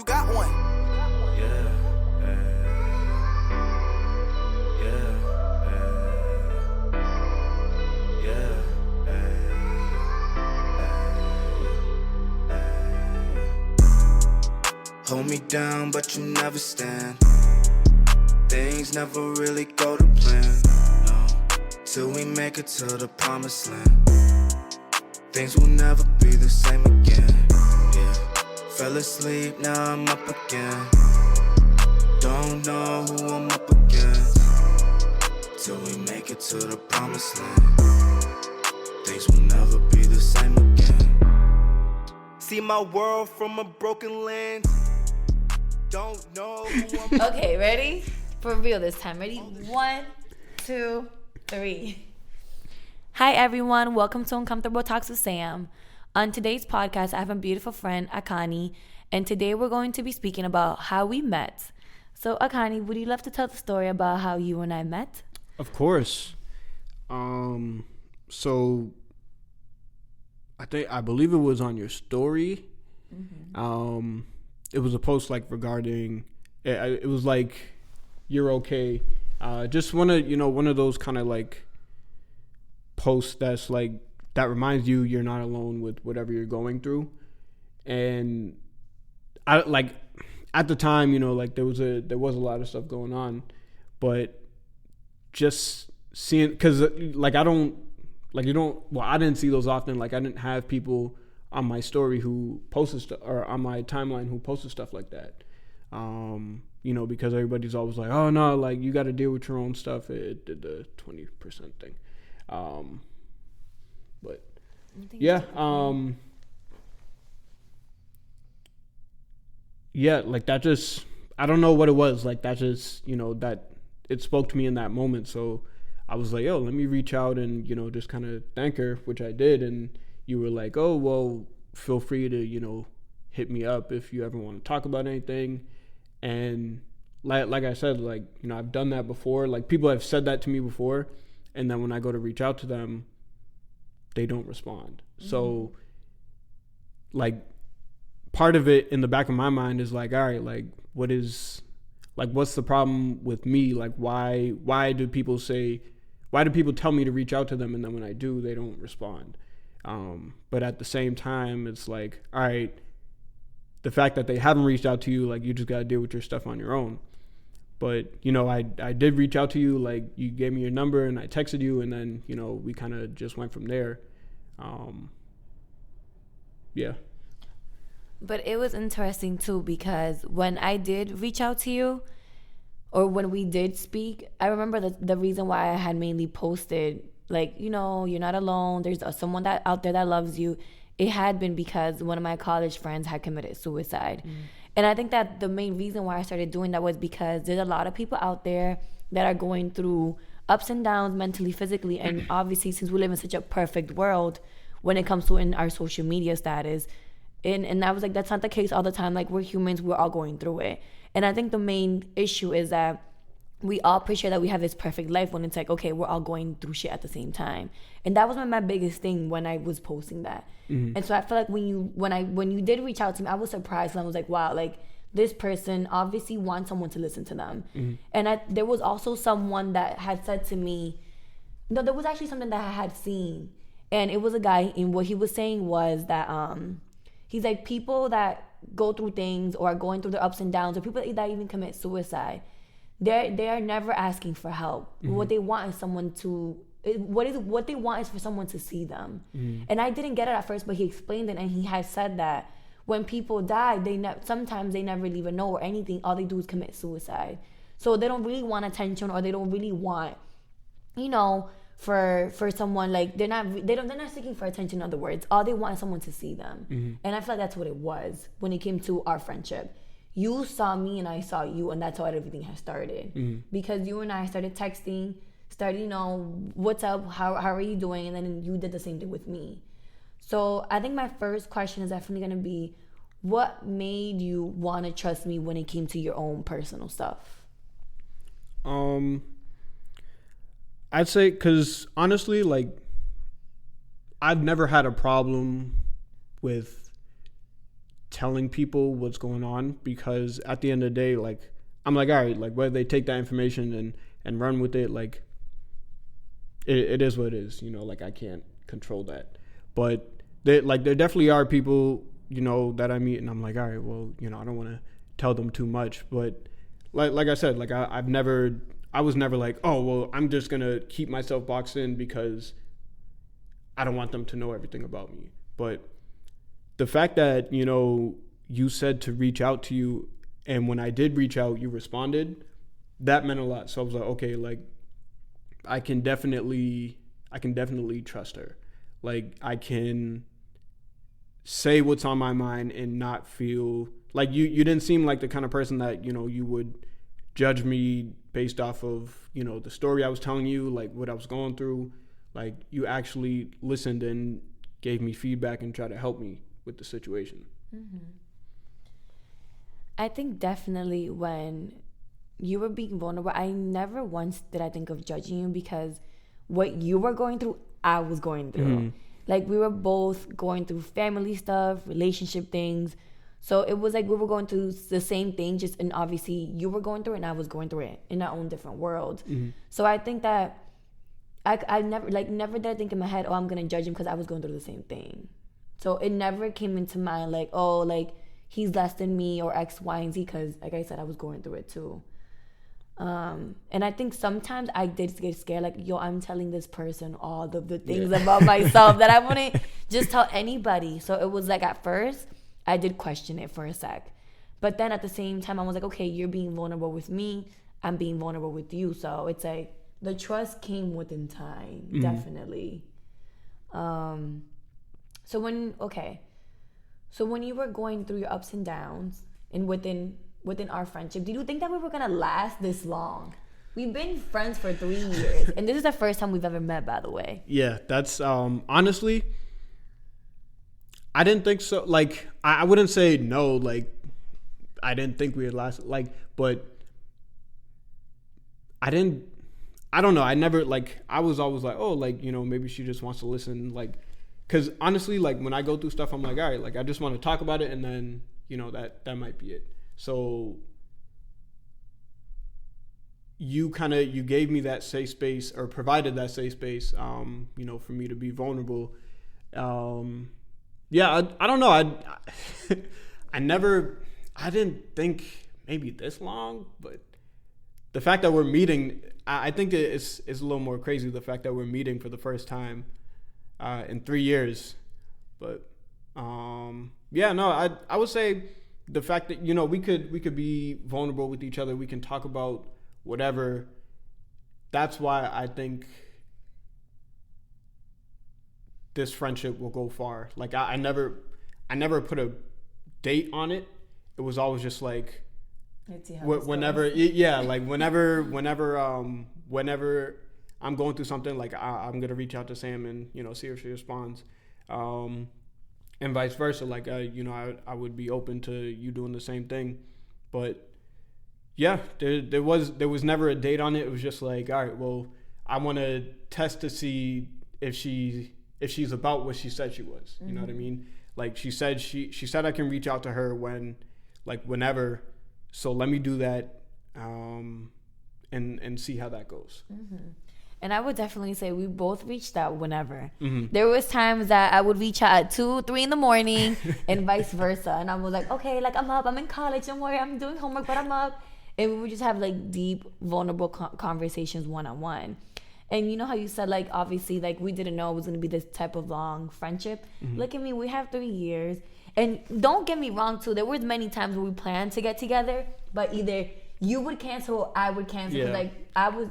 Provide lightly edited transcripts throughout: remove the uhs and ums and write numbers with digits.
You got one. Yeah, yeah, hold me down, but you never stand. Things never really go to plan, no. Till we make it to the promised land. Things will never be the same again, yeah. Fell asleep, now I'm up again. Don't know who I'm up against. Till we make it to the promised land. Things will never be the same again. See my world from a broken lens. Don't know who I'm Okay, ready? For real this time. Ready? 1, 2, 3. Hi everyone, welcome to Uncomfortable Talks with Sam. On today's podcast, I have a beautiful friend, Akani, and today we're going to be speaking about how we met. So Akani, would you love to tell the story about how you and I met? Of course. So I believe it was on your story. Mm-hmm. It was a post like regarding it was like you're okay. Just one of those kind of like posts that's like that reminds you you're not alone with whatever you're going through. And I like at the time, like there was a lot of stuff going on, but just seeing, because like I didn't see those often. Like I didn't have people on my story who posted or on my timeline who posted stuff like that. Because everybody's always like, oh no, like you got to deal with your own stuff. It did the 20% thing. But yeah, yeah, like that just, I don't know what it was. Like that just, that it spoke to me in that moment. So I was like, yo, let me reach out and, just kind of thank her, which I did. And you were like, oh, well, feel free to, hit me up if you ever want to talk about anything. And like I said, like, I've done that before. Like people have said that to me before. And then when I go to reach out to them, they don't respond. Mm-hmm. So like part of it in the back of my mind is like, all right, like what's the problem with me? Like why do people tell me to reach out to them, and then when I do, they don't respond? But at the same time, it's like, all right, the fact that they haven't reached out to you, like you just got to deal with your stuff on your own. But, I did reach out to you, like you gave me your number and I texted you, and then, we kind of just went from there. Yeah. But it was interesting too, because when I did reach out to you, or when we did speak, I remember the reason why I had mainly posted, like, you're not alone. There's someone that out there that loves you. It had been because one of my college friends had committed suicide. Mm. And I think that the main reason why I started doing that was because there's a lot of people out there that are going through ups and downs mentally, physically. And obviously, since we live in such a perfect world when it comes to in our social media status, and I was like, that's not the case all the time. Like, we're humans, we're all going through it. And I think the main issue is that we all picture that we have this perfect life when it's like, okay, we're all going through shit at the same time. And that was my biggest thing when I was posting that. Mm-hmm. And so I feel like when you did reach out to me, I was surprised, and I was like, wow, like this person obviously wants someone to listen to them. Mm-hmm. And there was also someone that had said to me, no, there was actually something that I had seen, and it was a guy, and what he was saying was that he's like, people that go through things or are going through their ups and downs, or people that even commit suicide, they are never asking for help. Mm-hmm. What they want is what they want is for someone to see them. Mm-hmm. And I didn't get it at first, but he explained it, and he had said that when people die, sometimes they never even know or anything. All they do is commit suicide. So they don't really want attention, or they don't really want, for someone, like they're not seeking for attention. In other words, all they want is someone to see them. Mm-hmm. And I feel like that's what it was when it came to our friendship. You saw me and I saw you, and that's how everything has started. Mm-hmm. Because you and I started texting, what's up, how are you doing, and then you did the same thing with me. So I think my first question is definitely going to be, what made you want to trust me when it came to your own personal stuff? I'd say, because honestly, like, I've never had a problem with telling people what's going on, because at the end of the day, like, I'm like, all right, like, whether they take that information and run with it, like, it is what it is, you know, like, I can't control that. But there definitely are people, you know, that I meet and I'm like, all right, well, you know, I don't want to tell them too much. But like I said, like, I was never like, oh, well, I'm just going to keep myself boxed in because I don't want them to know everything about me. But the fact that, you know, you said to reach out to you, and when I did reach out, you responded, that meant a lot. So I was like, okay, like, I can definitely trust her. Like, I can say what's on my mind and not feel like you didn't seem like the kind of person that, you know, you would judge me based off of, you know, the story I was telling you, like what I was going through. Like, you actually listened and gave me feedback and tried to help me with the situation. Mm-hmm. I think definitely when you were being vulnerable, I never once did I think of judging you, because what you were going through, I was going through. Mm-hmm. Like, we were both going through family stuff, relationship things. So it was like we were going through the same thing, just, and obviously you were going through it and I was going through it in our own different worlds. Mm-hmm. So I think that I never did I think in my head, oh, I'm going to judge him because I was going through the same thing. So it never came into mind like, oh, like, he's less than me or X, Y, and Z, because, like I said, I was going through it too. And I think sometimes I did get scared, like, yo, I'm telling this person all of the things about myself that I wouldn't just tell anybody. So it was like, at first, I did question it for a sec. But then at the same time, I was like, okay, you're being vulnerable with me, I'm being vulnerable with you. So it's like, the trust came within time, definitely. So when you were going through your ups and downs and within our friendship, did you think that we were gonna last this long? We've been friends for 3 years, and this is the first time we've ever met, by the way. Yeah, that's honestly, I didn't think so. Like, I wouldn't say no, like, I didn't think we would last, like, but I don't know. I never, like, I was always like, oh, like, you know, maybe she just wants to listen, like, because honestly, like, when I go through stuff, I'm like, all right, like, I just want to talk about it, and then, you know, that might be it. So you gave me that safe space, or provided that safe space, you know, for me to be vulnerable. Yeah, I don't know. I didn't think maybe this long, but the fact that we're meeting, I think it's a little more crazy, the fact that we're meeting for the first time in 3 years. But yeah, no, I would say the fact that, you know, we could be vulnerable with each other, we can talk about whatever. That's why I think this friendship will go far. Like, I never put a date on it. It was always just like, whenever I'm going through something, like, I'm gonna reach out to Sam and, you know, see if she responds, and vice versa. Like, you know, I would be open to you doing the same thing. But yeah, there was never a date on it. It was just like, all right, well, I want to test to see if she's about what she said she was. You know what I mean? Like, she said I can reach out to her whenever. So let me do that, and see how that goes. Mm-hmm. And I would definitely say we both reached out whenever. Mm-hmm. There was times that I would reach out at 2, 3 in the morning, and vice versa. And I was like, okay, like, I'm up, I'm in college, don't worry, I'm doing homework, but I'm up. And we would just have, like, deep, vulnerable conversations one-on-one. And you know how you said, like, obviously, like, we didn't know it was going to be this type of long friendship. Mm-hmm. Look at me, we have 3 years. And don't get me wrong, too. There were many times where we planned to get together, but either you would cancel or I would cancel. Yeah. Like,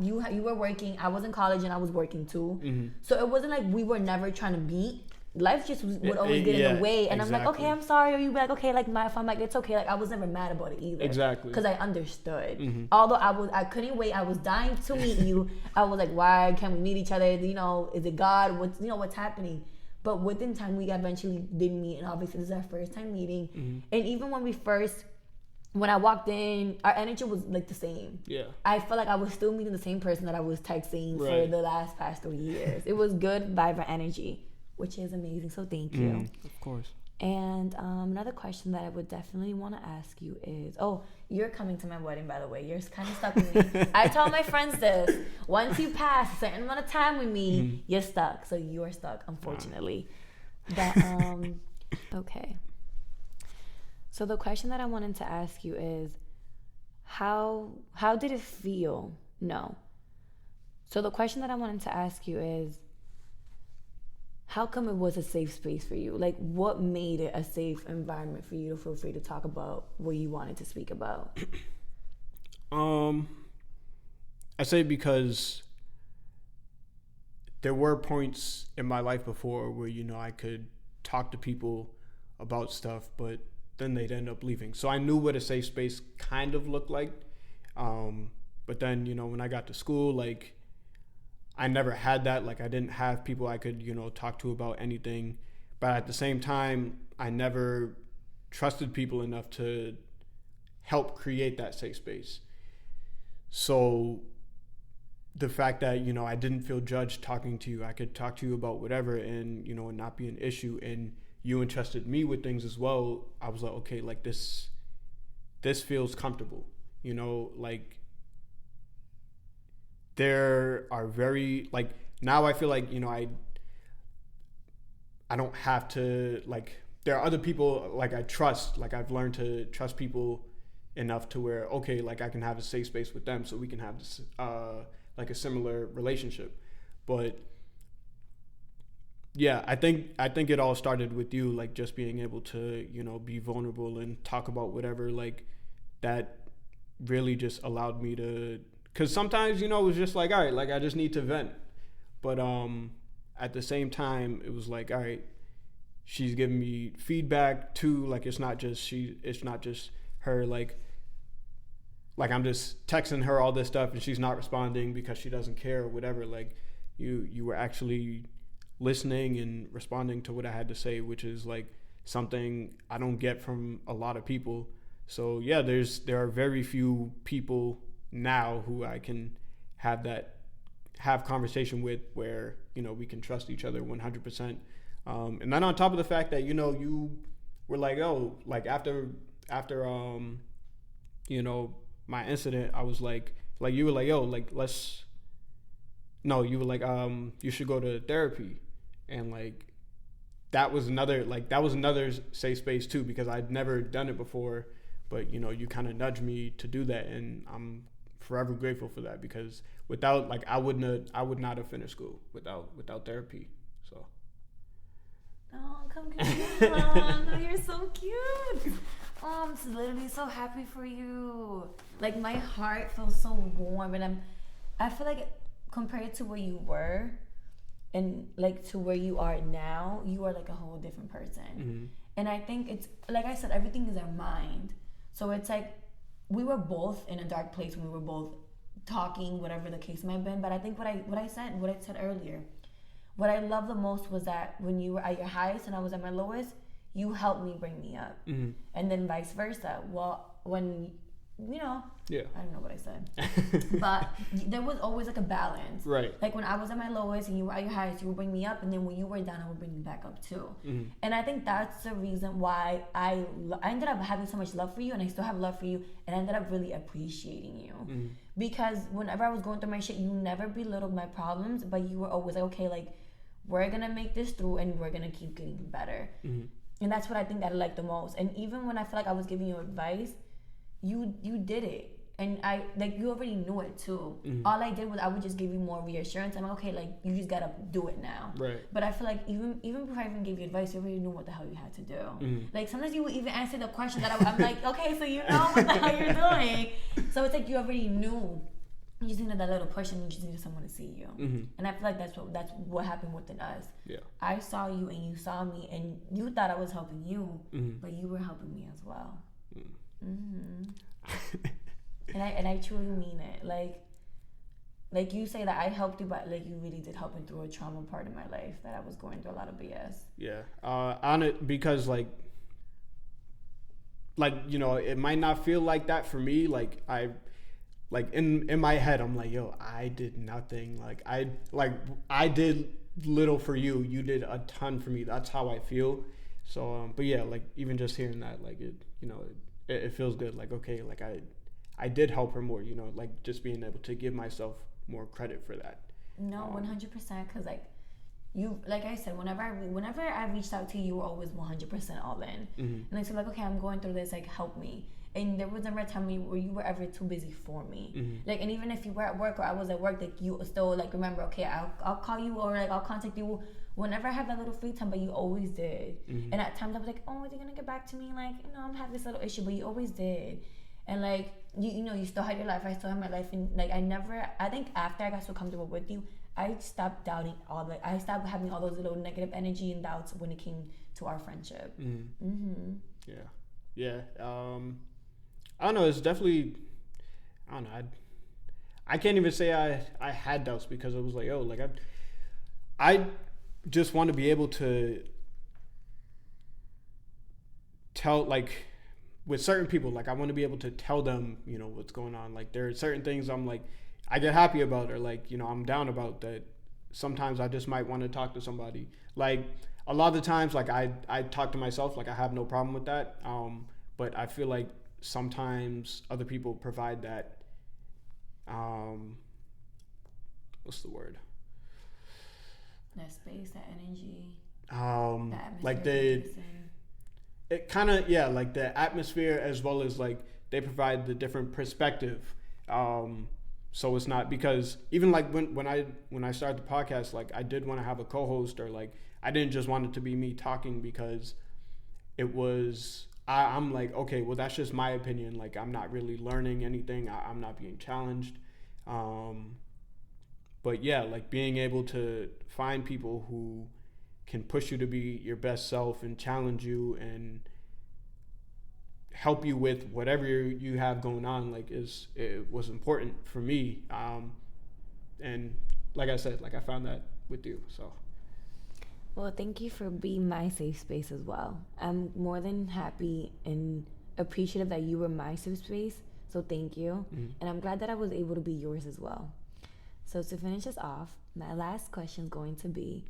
you were working, I was in college, and I was working, too. Mm-hmm. So it wasn't like we were never trying to meet. Life just would always get in the way. And exactly. I'm like, okay, I'm sorry. Or you'd be like, okay, like, if I'm like, it's okay. Like, I was never mad about it either. Exactly. Because I understood. Mm-hmm. Although I couldn't wait. I was dying to meet you. I was like, why can't we meet each other? You know, is it God? What's happening? But within time, we eventually did meet. And obviously, this is our first time meeting. Mm-hmm. And even when I walked in, our energy was, like, the same. Yeah. I felt like I was still meeting the same person that I was texting for the past 3 years. It was good vibrant energy, which is amazing. So thank you. Of course. And another question that I would definitely want to ask you is, oh, you're coming to my wedding, by the way. You're kind of stuck with me. I tell my friends this. Once you pass a certain amount of time with me, you're stuck. So you are stuck, unfortunately. But, okay. So the question that I wanted to ask you is, how did it feel? No. So the question that I wanted to ask you is, how come it was a safe space for you? Like, what made it a safe environment for you to feel free to talk about what you wanted to speak about? I say because there were points in my life before where, you know, I could talk to people about stuff, but then they'd end up leaving. So I knew what a safe space kind of looked like. But then, you know, when I got to school, like, I never had that. Like, I didn't have people I could, you know, talk to about anything. But at the same time, I never trusted people enough to help create that safe space. So the fact that, you know, I didn't feel judged talking to you, I could talk to you about whatever and, you know, and not be an issue, and you entrusted me with things as well, I was like, okay, like this feels comfortable, you know, like there are very, like, now I feel like, you know, I don't have to, like, there are other people, like, I trust, like, I've learned to trust people enough to where, okay, like, I can have a safe space with them so we can have this, like, a similar relationship. But yeah, I think it all started with you, like, just being able to, you know, be vulnerable and talk about whatever, like, that really just allowed me to, because sometimes, you know, it was just like, all right, like, I just need to vent. But at the same time, it was like, all right, she's giving me feedback too. Like, it's not just her, like I'm just texting her all this stuff and she's not responding because she doesn't care or whatever. Like, you were actually listening and responding to what I had to say, which is, like, something I don't get from a lot of people. So yeah, there are very few people now who I can have conversation with where, you know, we can trust each other 100%. And then on top of the fact that, you know, you were like, oh, like, after you know, my incident, I was like you were like, yo, like, you were like, you should go to therapy. And, like, that was another safe space too, because I'd never done it before, but, you know, you kind of nudged me to do that, and I'm forever grateful for that, because without, like, I would not have finished school without therapy. So. Oh, come get me. Oh, you're so cute. Oh, I'm literally so happy for you. Like, my heart feels so warm, and I feel like compared to where you were and, like, to where you are now, you are, like, a whole different person. Mm-hmm. And I think it's, like I said, everything is our mind. So it's like, we were both in a dark place when we were both talking, whatever the case might have been. But I think what I said earlier, what I love the most was that when you were at your highest and I was at my lowest, you helped me bring me up. Mm-hmm. And then vice versa. Well, when, you know, yeah, I don't know what I said, but there was always, like, a balance. Right. Like, when I was at my lowest and you were at your highest, you would bring me up, and then when you were down, I would bring you back up too. Mm-hmm. And I think that's the reason why I ended up having so much love for you, and I still have love for you, and I ended up really appreciating you. Mm-hmm. Because whenever I was going through my shit, you never belittled my problems, but you were always like, okay, like, we're gonna make this through and we're gonna keep getting better. Mm-hmm. And that's what I think that I like the most. And even when I feel like I was giving you advice, you did it. And I, like, you already knew it too. Mm-hmm. All I did was I would just give you more reassurance. I'm like, okay, like, you just gotta do it now. Right. But I feel like even before I even gave you advice, you already knew what the hell you had to do. Mm-hmm. Like, sometimes you would even answer the question that I'm like, okay, so you know what the hell you're doing. So it's like you already knew. You just needed that little push, and you just needed someone to see you. Mm-hmm. And I feel like that's what happened within us. Yeah. I saw you and you saw me, and you thought I was helping you, mm-hmm. but you were helping me as well. Mm-hmm. And I truly mean it. Like you say that I helped you, but, like, you really did help me through a trauma part of my life that I was going through a lot of BS. Yeah. On it, because like, you know, it might not feel like that for me. Like, in my head, I'm like, yo, I did nothing. I did little for you. You did a ton for me. That's how I feel. So, but yeah, like even just hearing that, like it feels good. Like, okay, like I did help her more, like just being able to give myself more credit for that. No, 100%. Because you, like I said, whenever I reached out to you, you were always 100% all in. And I said, like, okay, I'm going through this, like, help me. And there was never a time where you were ever too busy for me. Like, and even if you were at work or I was at work, like, you still, like, remember, okay, I'll call you, or, like, I'll contact you whenever I have that little free time, but you always did. And at times I was like, oh, is he gonna get back to me? Like, I'm having this little issue, but you always did. And, like, you still had your life, I still had my life. And, like, I think after I got so comfortable with you, I stopped doubting I stopped having all those little negative energy and doubts when it came to our friendship. Yeah. I don't know. It's definitely, I don't know. I can't even say I had doubts, because it was like, oh, like I just want to be able to tell, like, with certain people, like I want to be able to tell them, what's going on. Like there are certain things I'm like, I get happy about, or like, I'm down about that. Sometimes I just might want to talk to somebody. Like a lot of the times, like I talk to myself, like I have no problem with that. But I feel like sometimes other people provide that, what's the word? That space, that energy, that atmosphere. Like it kind of, like the atmosphere, as well as like they provide the different perspective. So it's not, because even like when I started the podcast, like I did want to have a co-host, or like I didn't just want it to be me talking, because it was, I'm like, okay, well that's just my opinion. Like I'm not really learning anything. I'm not being challenged. But yeah, like being able to find people who can push you to be your best self and challenge you and help you with whatever you have going on, like it was important for me. And like I said, like I found that with you. So well, thank you for being my safe space as well. I'm more than happy and appreciative that you were my safe space, so thank you. And I'm glad that I was able to be yours as well. So to finish us off, my last question is going to be,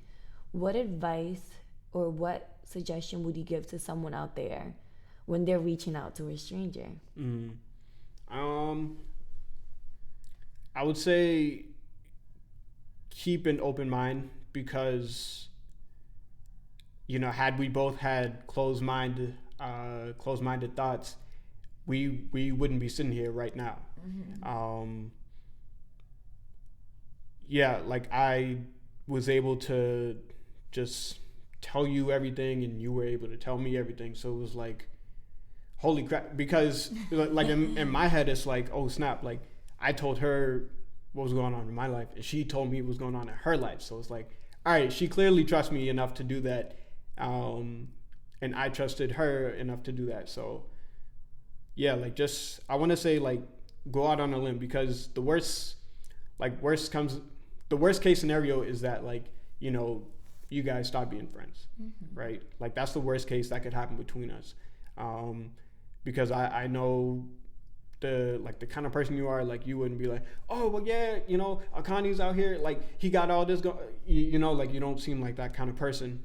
what advice or what suggestion would you give to someone out there when they're reaching out to a stranger? I would say keep an open mind, because had we both had closed-minded thoughts, we wouldn't be sitting here right now. Like I was able to just tell you everything, and you were able to tell me everything. So it was like, holy crap, because like in my head, it's like, oh snap, like I told her what was going on in my life, and she told me what was going on in her life. So it's like, all right, she clearly trusts me enough to do that. And I trusted her enough to do that. So yeah, like just, I want to say, like, go out on a limb, because the worst case scenario is that, like, you guys stop being friends, right? Like that's the worst case that could happen between us. Because I know the kind of person you are. Like you wouldn't be like, oh well, yeah, Akani's out here, like he got all this like you don't seem like that kind of person.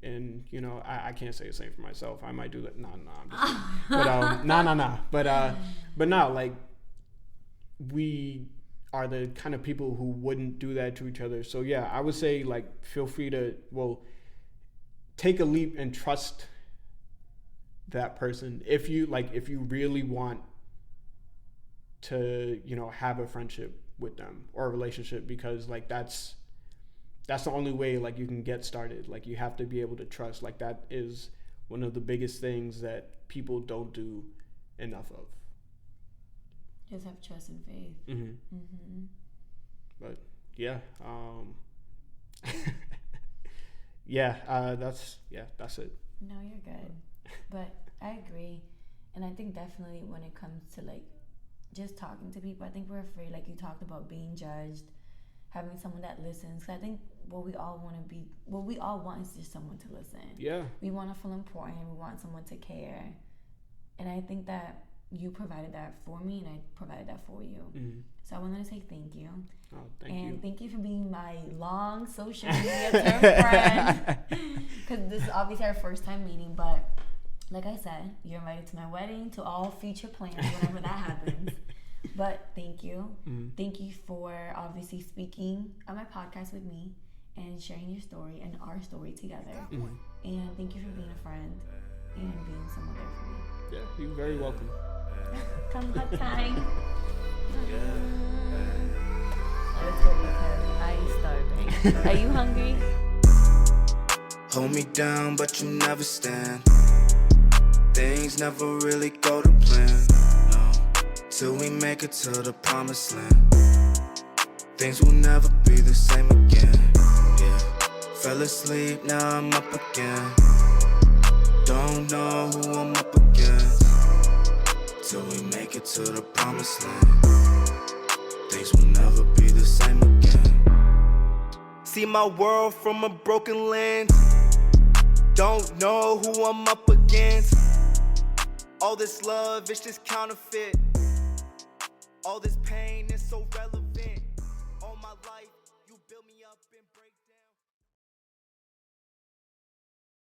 And I can't say the same for myself. I might do that. I'm just but no, like we are the kind of people who wouldn't do that to each other. So yeah, I would say, like, feel free to take a leap and trust that person if you really want to have a friendship with them or a relationship, because like that's the only way like you can get started. Like you have to be able to trust. Like that is one of the biggest things that people don't do enough of. Just have trust and faith. But yeah, that's it. No, you're good. But I agree. And I think definitely when it comes to like just talking to people, I think we're afraid, like you talked about, being judged, having someone that listens. So I think what we all want is just someone to listen. Yeah. We want to feel important. We want someone to care. And I think that you provided that for me and I provided that for you. Mm-hmm. So I wanted to say thank you. Oh, thank you. Thank you for being my long social media term friend. Because this is obviously our first time meeting, but like I said, you're invited to my wedding, to all future plans, whenever that happens. But thank you. Mm-hmm. Thank you for obviously speaking on my podcast with me and sharing your story and our story together. Mm-hmm. And thank you for being a friend and being someone there for me. Yeah, you're very welcome. Come hug time. Let's go because I'm starving. Are you hungry? Hold me down, but you never stand. Things never really go to plan, no. Till we make it to the promised land. Things will never be the same again, yeah. Fell asleep, now I'm up again. Don't know who I'm up against. Till we make it to the promised land. Things will never be the same again. See my world from a broken lens. Don't know who I'm up against. All this love, it's just counterfeit. All this pain is so relevant. All my life, you built me up and break.